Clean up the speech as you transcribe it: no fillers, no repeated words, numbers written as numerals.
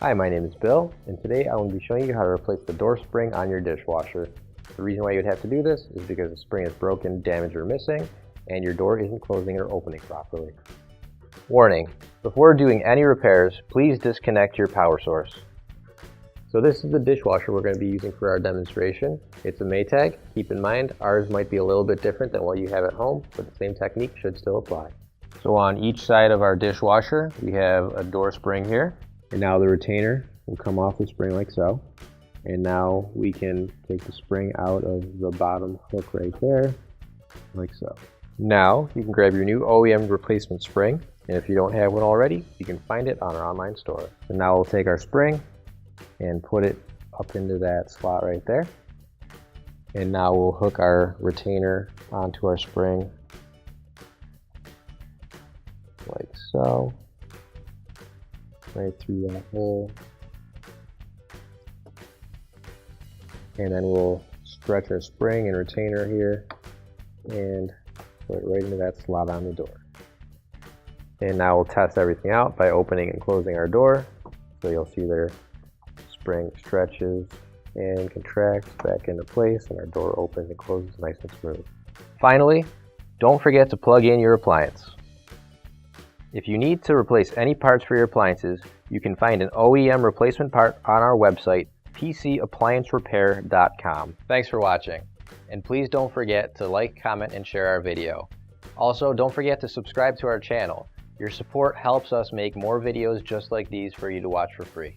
Hi, my name is Bill, and today I will be showing you how to replace the door spring on your dishwasher. The reason why you would have to do this is because the spring is broken, damaged, or missing, and your door isn't closing or opening properly. Warning: before doing any repairs, please disconnect your power source. So this is the dishwasher we're going to be using for our demonstration. It's a Maytag. Keep in mind, ours might be a little bit different than what you have at home, but the same technique should still apply. So on each side of our dishwasher, we have a door spring here. And now the retainer will come off the spring like so. And now we can take the spring out of the bottom hook right there, like so. Now you can grab your new OEM replacement spring, and if you don't have one already, you can find it on our online store. So now we'll take our spring and put it up into that slot right there. And now we'll hook our retainer onto our spring, like so. Right through that hole, and then we'll stretch our spring and retainer here and put it right into that slot on the door. And now we'll test everything out by opening and closing our door. So you'll see their spring stretches and contracts back into place, and our door opens and closes nice and smooth. Finally, don't forget to plug in your appliance. If you need to replace any parts for your appliances, you can find an OEM replacement part on our website, PCApplianceRepair.com. Thanks for watching, and please don't forget to like, comment, and share our video. Also, don't forget to subscribe to our channel. Your support helps us make more videos just like these for you to watch for free.